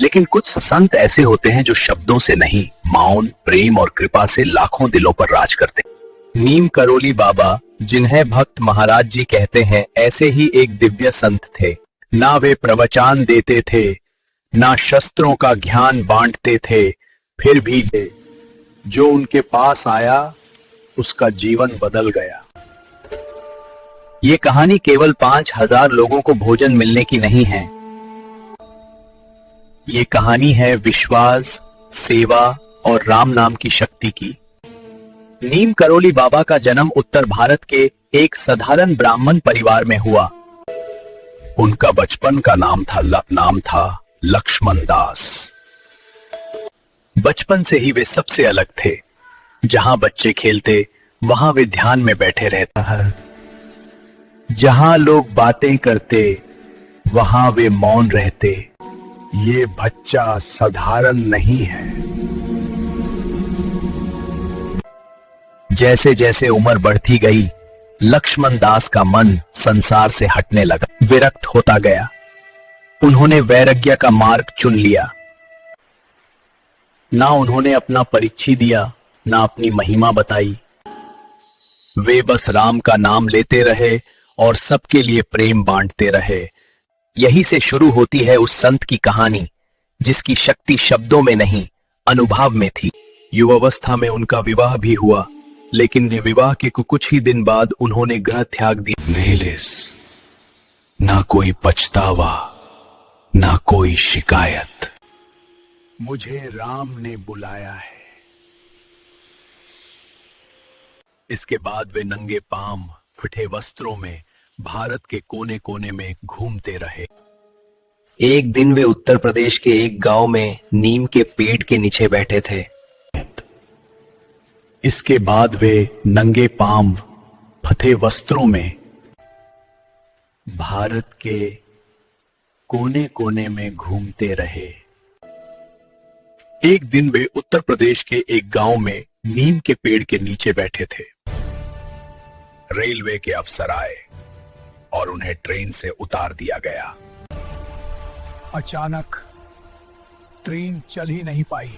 लेकिन कुछ संत ऐसे होते हैं जो शब्दों से नहीं, मौन, प्रेम और कृपा से लाखों दिलों पर राज करते हैं। नीम करोली बाबा, जिन्हें भक्त महाराज जी कहते हैं, ऐसे ही एक दिव्य संत थे। ना वे प्रवचन देते थे, ना शस्त्रों का ज्ञान बांटते थे, फिर भी जो उनके पास आया उसका जीवन बदल गया। ये कहानी केवल 5,000 लोगों को भोजन मिलने की नहीं है। ये कहानी है विश्वास, सेवा और राम नाम की शक्ति की। नीम करोली बाबा का जन्म उत्तर भारत के एक साधारण ब्राह्मण परिवार में हुआ। उनका बचपन का नाम था लक्ष्मण दास। बचपन से ही वे सबसे अलग थे। जहां बच्चे खेलते वहां वे ध्यान में बैठे रहते हैं। जहां लोग बातें करते वहां वे मौन रहते। ये बच्चा साधारण नहीं है। जैसे जैसे उम्र बढ़ती गई, लक्ष्मण दास का मन संसार से हटने लगा, विरक्त होता गया। उन्होंने वैराग्य का मार्ग चुन लिया। ना उन्होंने अपना परिचय दिया, ना अपनी महिमा बताई। वे बस राम का नाम लेते रहे और सबके लिए प्रेम बांटते रहे। यही से शुरू होती है उस संत की कहानी, जिसकी शक्ति शब्दों में नहीं, अनुभव में थी। युवावस्था में उनका विवाह भी हुआ, लेकिन विवाह के कुछ ही दिन बाद उन्होंने गृह त्याग दिया। निहिलिस, ना कोई पछतावा, ना कोई शिकायत। मुझे राम ने बुलाया है। इसके बाद वे नंगे पांव, फटे वस्त्रों में भारत के कोने कोने में घूमते रहे। एक दिन वे उत्तर प्रदेश के एक गांव में नीम के पेड़ के नीचे बैठे थे। इसके बाद वे नंगे पांव, फटे वस्त्रों में भारत के कोने कोने में घूमते रहे। एक दिन वे उत्तर प्रदेश के एक गांव में नीम के पेड़ के नीचे बैठे थे। रेलवे के अफसर आए और उन्हें ट्रेन से उतार दिया गया। अचानक ट्रेन चल ही नहीं पाई।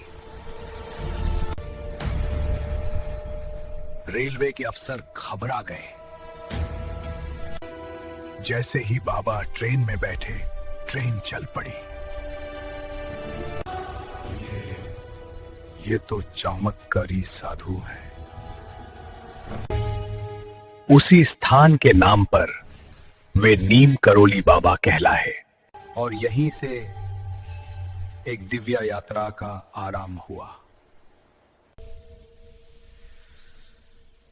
रेलवे के अफसर घबरा गए। जैसे ही बाबा ट्रेन में बैठे, ट्रेन चल पड़ी। ये तो चमत्कारी साधु है। उसी स्थान के नाम पर वे नीम करोली बाबा कहलाए और यहीं से एक दिव्य यात्रा का आरंभ हुआ।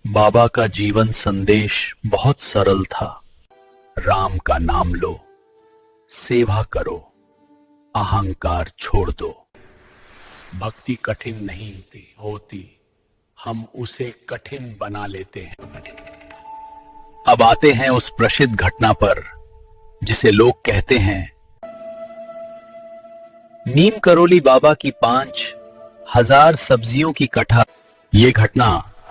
बाबा का जीवन संदेश बहुत सरल था। राम का नाम लो, सेवा करो, अहंकार छोड़ दो। भक्ति कठिन नहीं होती, हम उसे कठिन बना लेते हैं। अब आते हैं उस प्रसिद्ध घटना पर जिसे लोग कहते हैं नीम करोली बाबा की 5,000 सब्जियों की कथा। यह घटना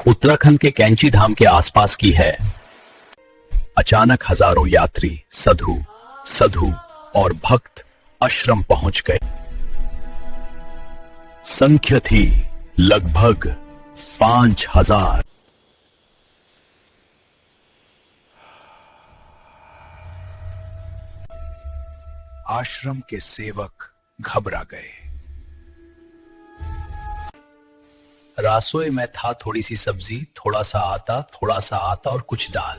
उत्तराखंड के कैंची धाम के आसपास की है। अचानक हजारों यात्री, साधु और भक्त आश्रम पहुंच गए। संख्या थी लगभग 5,000। आश्रम के सेवक घबरा गए। रसोई में था थोड़ी सी सब्जी, थोड़ा सा आटा और कुछ दाल।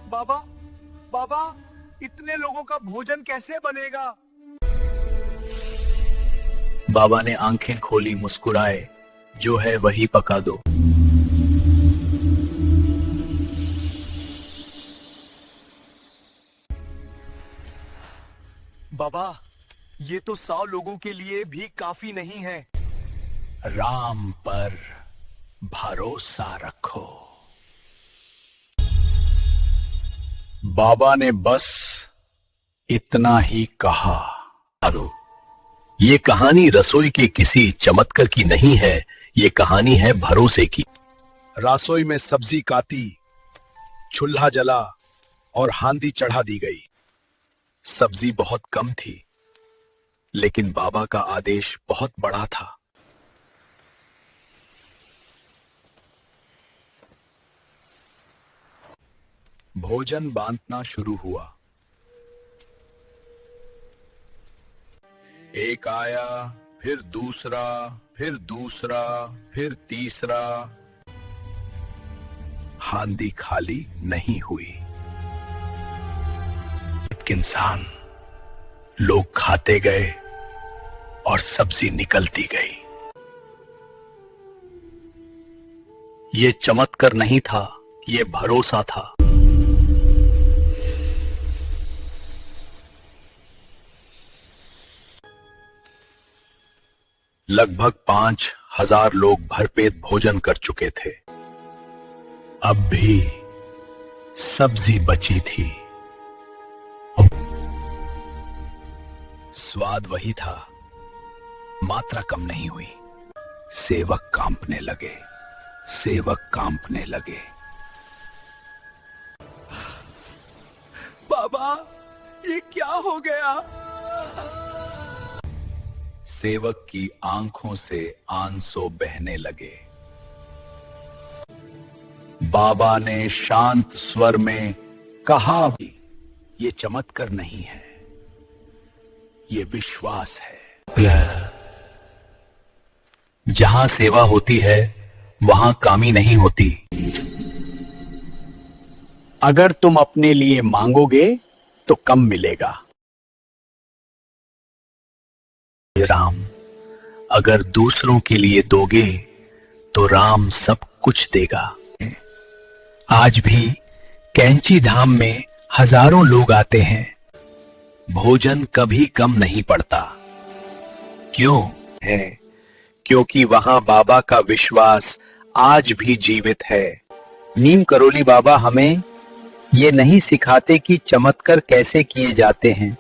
बाबा, इतने लोगों का भोजन कैसे बनेगा? बाबा ने आंखें खोली, मुस्कुराए, जो है वही पका दो। बाबा, ये तो 100 लोगों के लिए भी काफी नहीं है। राम पर भरोसा रखो। बाबा ने बस इतना ही कहा। ये कहानी रसोई के किसी चमत्कार की नहीं है, ये कहानी है भरोसे की। रसोई में सब्जी काटी, चूल्हा जला और हांडी चढ़ा दी गई। सब्जी बहुत कम थी, लेकिन बाबा का आदेश बहुत बड़ा था। भोजन बांटना शुरू हुआ। एक आया, फिर दूसरा, फिर दूसरा, फिर तीसरा। हांडी खाली नहीं हुई। एक इंसान, लोग खाते गए और सब्जी निकलती गई। ये चमत्कार नहीं था, ये भरोसा था। लगभग 5,000 लोग भरपेट भोजन कर चुके थे। अब भी सब्जी बची थी। स्वाद वही था, मात्रा कम नहीं हुई। सेवक कांपने लगे, सेवक कांपने लगे। बाबा, ये क्या हो गया? सेवक की आंखों से आंसू बहने लगे। बाबा ने शांत स्वर में कहा, ये चमत्कार नहीं है, ये विश्वास है। जहां सेवा होती है वहां कामी नहीं होती। अगर तुम अपने लिए मांगोगे तो कम मिलेगा। राम, अगर दूसरों के लिए दोगे तो राम सब कुछ देगा। आज भी कैंची धाम में हजारों लोग आते हैं। भोजन कभी कम नहीं पड़ता। क्यों है? क्योंकि वहां बाबा का विश्वास आज भी जीवित है। नीम करोली बाबा हमें ये नहीं सिखाते कि चमत्कार कैसे किए जाते हैं।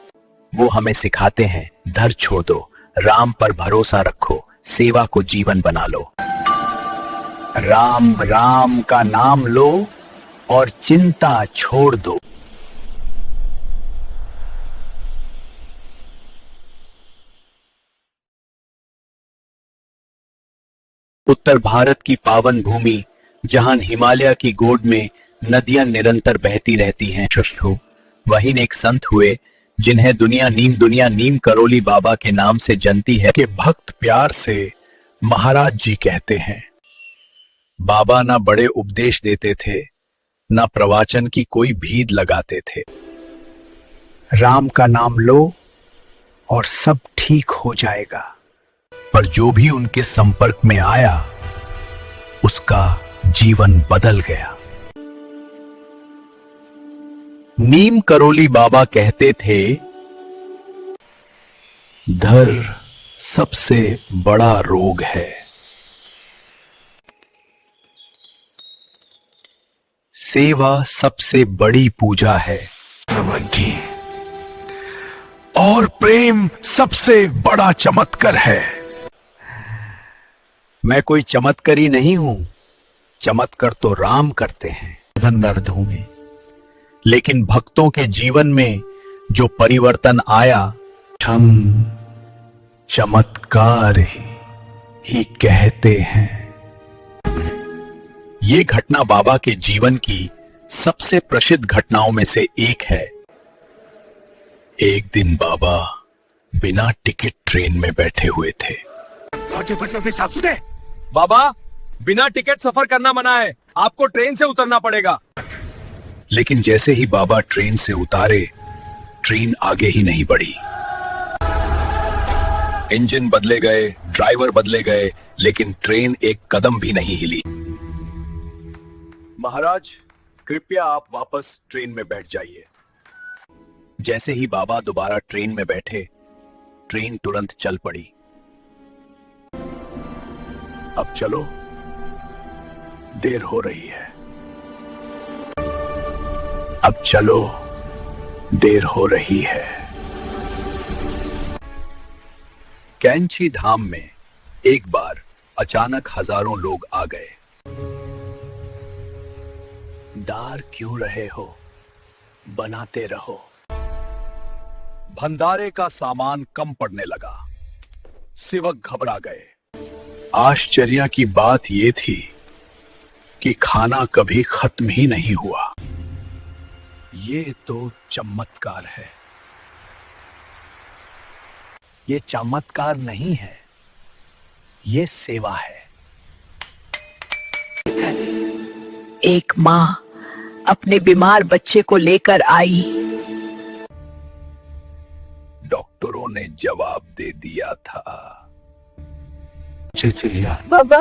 वो हमें सिखाते हैं, धर छोड़ दो, राम पर भरोसा रखो, सेवा को जीवन बना लो। राम राम का नाम लो और चिंता छोड़ दो। उत्तर भारत की पावन भूमि, जहां हिमालय की गोद में नदियां निरंतर बहती रहती हैं, वहीं एक संत हुए जिन्हें दुनिया नीम करोली बाबा के नाम से जानती है, कि भक्त प्यार से महाराज जी कहते हैं। बाबा ना बड़े उपदेश देते थे, ना प्रवचन की कोई भीड़ लगाते थे। राम का नाम लो और सब ठीक हो जाएगा। पर जो भी उनके संपर्क में आया, उसका जीवन बदल गया। नीम करोली बाबा कहते थे, धर सबसे बड़ा रोग है। सेवा सबसे बड़ी पूजा है। और प्रेम सबसे बड़ा चमत्कार है। मैं कोई चमत्कारी नहीं हूं, चमत्कार तो राम करते हैं। में लेकिन भक्तों के जीवन में जो परिवर्तन आया, हम चमत्कार ही कहते हैं। ये घटना बाबा के जीवन की सबसे प्रसिद्ध घटनाओं में से एक है। एक दिन बाबा बिना टिकट ट्रेन में बैठे हुए थे। बाबा, बिना टिकट सफर करना मना है, आपको ट्रेन से उतरना पड़ेगा। लेकिन जैसे ही बाबा ट्रेन से उतारे, ट्रेन आगे ही नहीं बढ़ी। इंजन बदले गए, ड्राइवर बदले गए, लेकिन ट्रेन एक कदम भी नहीं हिली। महाराज, कृपया आप वापस ट्रेन में बैठ जाइए। जैसे ही बाबा दोबारा ट्रेन में बैठे, ट्रेन तुरंत चल पड़ी। अब चलो, देर हो रही है। अब चलो, देर हो रही है। कैंची धाम में एक बार अचानक हजारों लोग आ गए। दार क्यों रहे हो, बनाते रहो। भंडारे का सामान कम पड़ने लगा। सेवक घबरा गए। आश्चर्य की बात यह थी कि खाना कभी खत्म ही नहीं हुआ। ये तो चमत्कार है। ये चमत्कार नहीं है, ये सेवा है। एक माँ अपने बीमार बच्चे को लेकर आई। डॉक्टरों ने जवाब दे दिया था। बाबा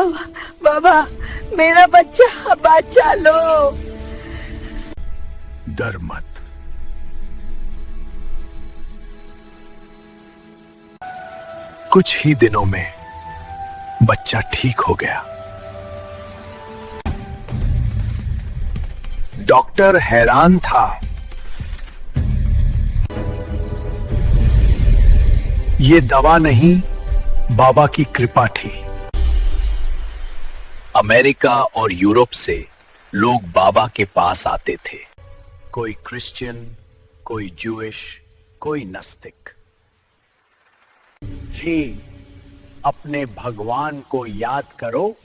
बाबा, मेरा बच्चा बचा लो। डर मत। कुछ ही दिनों में बच्चा ठीक हो गया। डॉक्टर हैरान था। ये दवा नहीं, बाबा की कृपा थी। अमेरिका और यूरोप से लोग बाबा के पास आते थे। कोई क्रिश्चियन, कोई जूइश, कोई नास्तिक। जी, अपने भगवान को याद करो,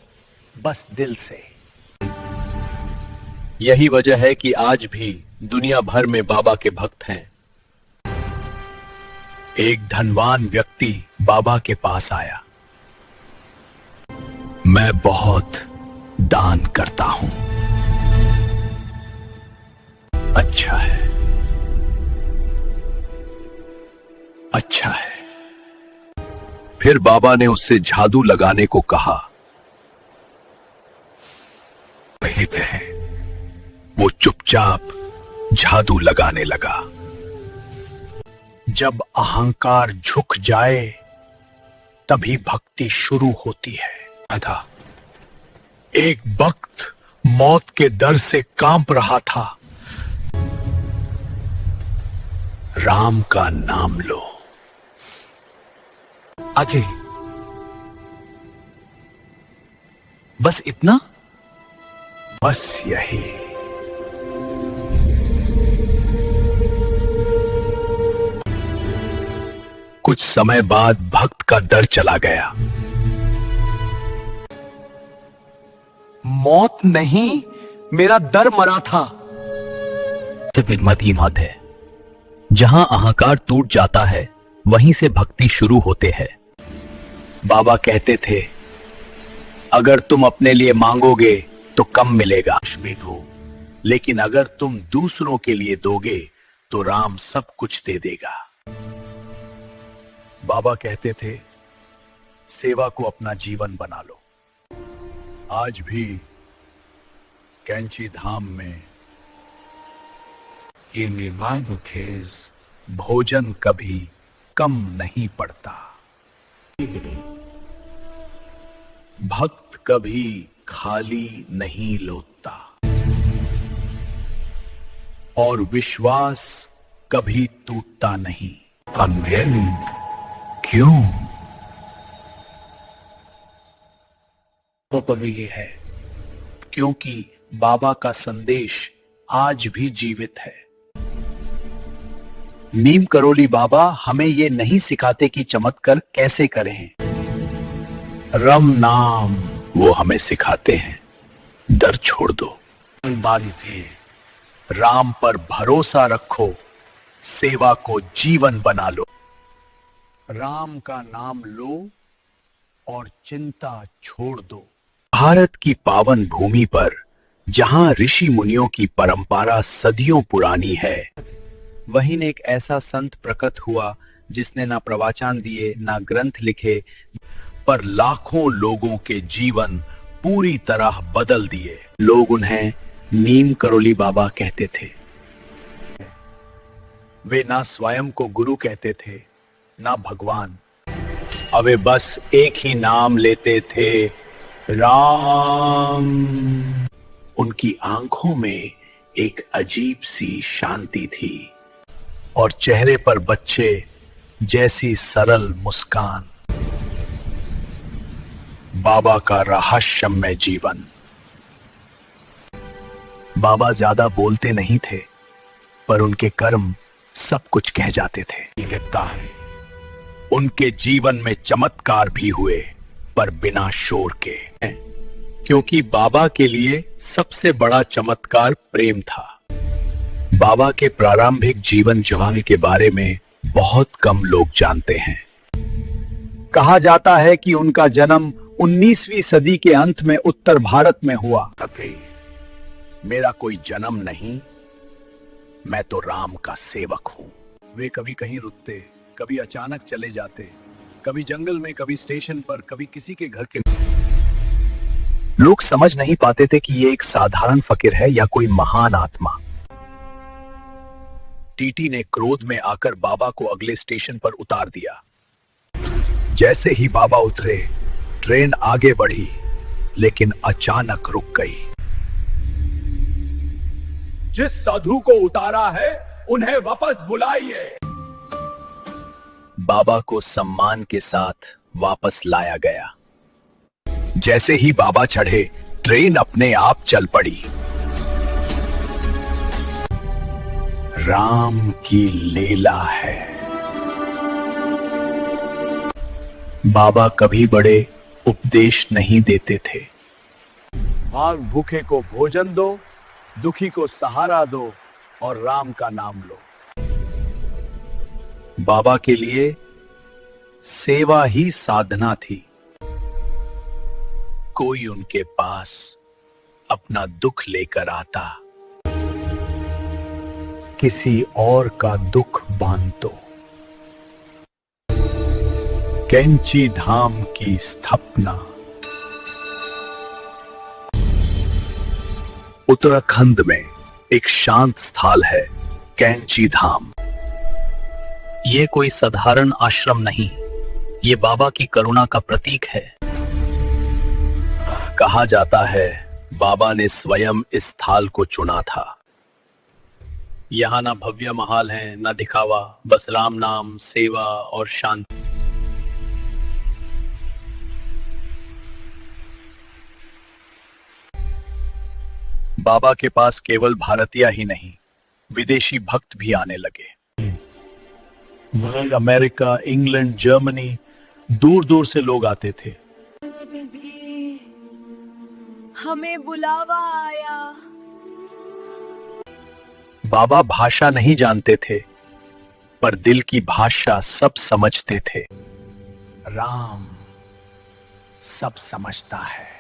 बस दिल से। यही वजह है कि आज भी दुनिया भर में बाबा के भक्त हैं। एक धनवान व्यक्ति बाबा के पास आया। मैं बहुत दान करता हूं। अच्छा है, अच्छा है। फिर बाबा ने उससे जादू लगाने को कहा। वहीं पे है। वो चुपचाप जादू लगाने लगा। जब अहंकार झुक जाए तभी भक्ति शुरू होती है। था एक भक्त मौत के डर से कांप रहा था। राम का नाम लो। अजय, बस इतना? बस यही। कुछ समय बाद भक्त का डर चला गया। मौत नहीं, मेरा डर मरा था। मत है। जहां अहंकार टूट जाता है वहीं से भक्ति शुरू होते हैं। बाबा कहते थे, अगर तुम अपने लिए मांगोगे तो कम मिलेगा, लेकिन अगर तुम दूसरों के लिए दोगे तो राम सब कुछ दे देगा। बाबा कहते थे, सेवा को अपना जीवन बना लो। आज भी कैंची धाम में भोजन कभी कम नहीं पड़ता। भक्त कभी खाली नहीं लौटता और विश्वास कभी टूटता नहीं। क्यों? तो ये है क्योंकि बाबा का संदेश आज भी जीवित है। नीम करोली बाबा हमें ये नहीं सिखाते कि चमत्कार कैसे करें। राम नाम वो हमें सिखाते हैं, डर छोड़ दो। बारी से राम पर भरोसा रखो, सेवा को जीवन बना लो। राम का नाम लो और चिंता छोड़ दो। भारत की पावन भूमि पर जहां ऋषि मुनियों की परंपरा सदियों पुरानी है, वहीं एक ऐसा संत प्रकट हुआ जिसने ना प्रवचन दिए, ना ग्रंथ लिखे, पर लाखों लोगों के जीवन पूरी तरह बदल दिए। लोग उन्हें नीम करोली बाबा कहते थे। वे ना स्वयं को गुरु कहते थे, ना भगवान। अब वे बस एक ही नाम लेते थे, राम। उनकी आंखों में एक अजीब सी शांति थी और चेहरे पर बच्चे जैसी सरल मुस्कान। बाबा का रहस्यमय जीवन। बाबा ज्यादा बोलते नहीं थे, पर उनके कर्म सब कुछ कह जाते थे। कहता है उनके जीवन में चमत्कार भी हुए, पर बिना शोर के, क्योंकि बाबा के लिए सबसे बड़ा चमत्कार प्रेम था। बाबा के प्रारंभिक जीवन जवानी के बारे में बहुत कम लोग जानते हैं। कहा जाता है कि उनका जन्म 19वीं सदी के अंत में उत्तर भारत में हुआ। मेरा कोई जन्म नहीं, मैं तो राम का सेवक हूं। वे कभी कहीं रुकते, कभी अचानक चले जाते, कभी जंगल में, कभी स्टेशन पर, कभी किसी के घर के। लोग समझ नहीं पाते थे कि ये एक साधारण फकीर है या कोई महान आत्मा। टीटी ने क्रोध में आकर बाबा को अगले स्टेशन पर उतार दिया। जैसे ही बाबा उतरे, ट्रेन आगे बढ़ी, लेकिन अचानक रुक गई। जिस साधु को उतारा है उन्हें वापस बुलाइए। बाबा को सम्मान के साथ वापस लाया गया। जैसे ही बाबा चढ़े, ट्रेन अपने आप चल पड़ी। राम की लीला है। बाबा कभी बड़े उपदेश नहीं देते थे। आज भूखे को भोजन दो, दुखी को सहारा दो और राम का नाम लो। बाबा के लिए सेवा ही साधना थी। कोई उनके पास अपना दुख लेकर आता, किसी और का दुख बांधो। कैंची धाम की स्थापना। उत्तराखंड में एक शांत स्थल है, कैंची धाम। ये कोई साधारण आश्रम नहीं, ये बाबा की करुणा का प्रतीक है। कहा जाता है बाबा ने स्वयं इस स्थल को चुना था। यहां ना भव्य महल है, ना दिखावा, बस राम नाम, सेवा और शांति। बाबा के पास केवल भारतीय ही नहीं, विदेशी भक्त भी आने लगे। अमेरिका, इंग्लैंड, जर्मनी, दूर दूर से लोग आते थे। हमें बुलावा आया। बाबा भाषा नहीं जानते थे, पर दिल की भाषा सब समझते थे। राम सब समझता है।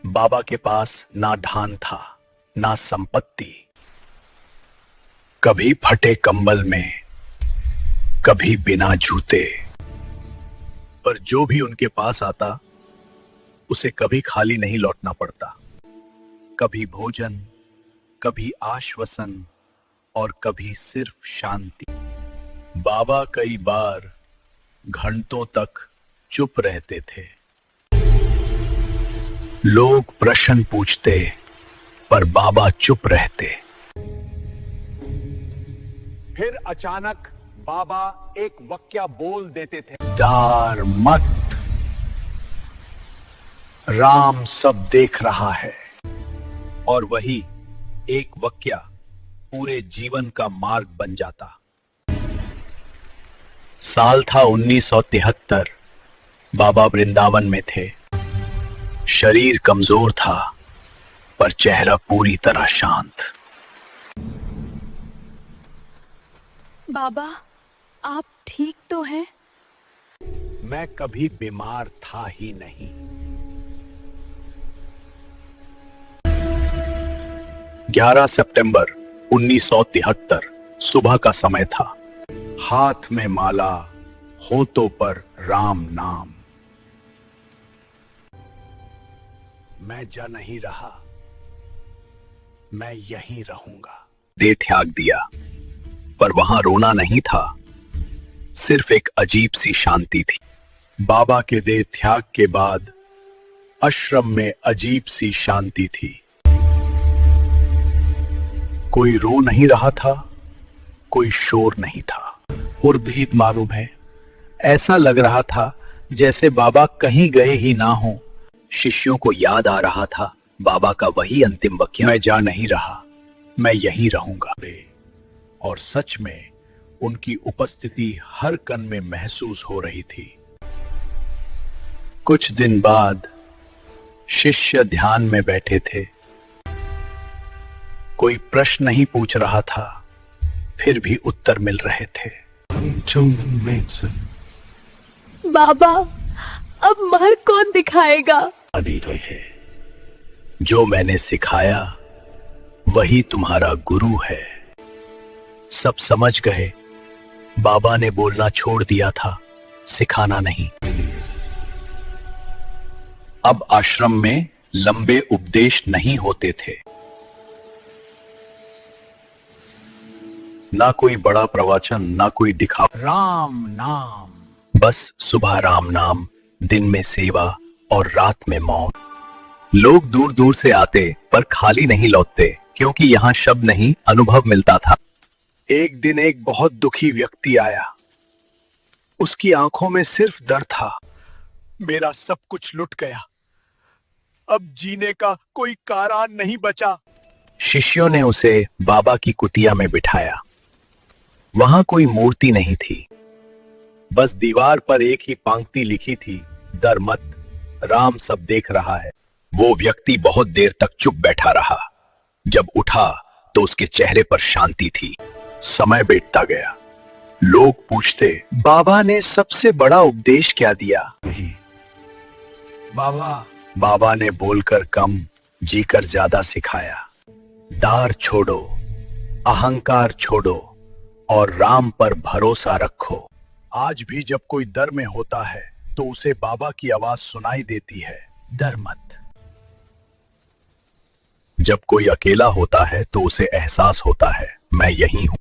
बाबा के पास ना धन था, ना संपत्ति। कभी फटे कंबल में, कभी बिना जूते, पर जो भी उनके पास आता उसे कभी खाली नहीं लौटना पड़ता। कभी भोजन, कभी आश्वासन और कभी सिर्फ शांति। बाबा कई बार घंटों तक चुप रहते थे। लोग प्रश्न पूछते, पर बाबा चुप रहते। फिर अचानक बाबा एक वाक्य बोल देते थे। डर मत, राम सब देख रहा है। और वही एक वाक्य पूरे जीवन का मार्ग बन जाता। साल था 1973। बाबा वृंदावन में थे। शरीर कमजोर था, पर चेहरा पूरी तरह शांत। बाबा, आप ठीक तो हैं? मैं कभी बीमार था ही नहीं। 11 सितंबर 1973 सुबह का समय था। हाथ में माला, होठों पर राम नाम। मैं जा नहीं रहा, मैं यहीं रहूंगा। देह त्याग दिया, पर वहां रोना नहीं था, सिर्फ एक अजीब सी शांति थी। बाबा के देह त्याग के बाद आश्रम में अजीब सी शांति थी। कोई रो नहीं रहा था, कोई शोर नहीं था। और भी मालूम है, ऐसा लग रहा था जैसे बाबा कहीं गए ही ना हो। शिष्यों को याद आ रहा था बाबा का वही अंतिम वाक्य, मैं जा नहीं रहा, मैं यहीं रहूंगा। और सच में उनकी उपस्थिति हर कण में महसूस हो रही थी। कुछ दिन बाद शिष्य ध्यान में बैठे थे। कोई प्रश्न नहीं पूछ रहा था, फिर भी उत्तर मिल रहे थे। बाबा, अब मार्ग कौन दिखाएगा? जो मैंने सिखाया वही तुम्हारा गुरु है। सब समझ गए। बाबा ने बोलना छोड़ दिया था, सिखाना नहीं। अब आश्रम में लंबे उपदेश नहीं होते थे। ना कोई बड़ा प्रवचन, ना कोई दिखा। राम नाम। बस सुबह राम नाम, दिन में सेवा और रात में मौन। लोग दूर दूर से आते पर खाली नहीं लौटते, क्योंकि यहाँ शब्द नहीं, अनुभव मिलता था। एक दिन एक बहुत दुखी व्यक्ति आया। उसकी आंखों में सिर्फ दर्द था। मेरा सब कुछ लुट गया, अब जीने का कोई कारण नहीं बचा। शिष्यों ने उसे बाबा की कुटिया में बिठाया। वहां कोई मूर्ति नहीं थी, बस दीवार पर एक ही पंक्ति लिखी थी, डर मत, राम सब देख रहा है। वो व्यक्ति बहुत देर तक चुप बैठा रहा। जब उठा तो उसके चेहरे पर शांति थी। समय बीतता गया। लोग पूछते, बाबा ने सबसे बड़ा उपदेश क्या दिया? नहीं। बाबा ने बोलकर कम, जीकर ज्यादा सिखाया। दार छोड़ो, अहंकार छोड़ो और राम पर भरोसा रखो। आज भी जब कोई डर में होता है तो उसे बाबा की आवाज सुनाई देती है, डर मत। जब कोई अकेला होता है तो उसे एहसास होता है, मैं यहीं हूं।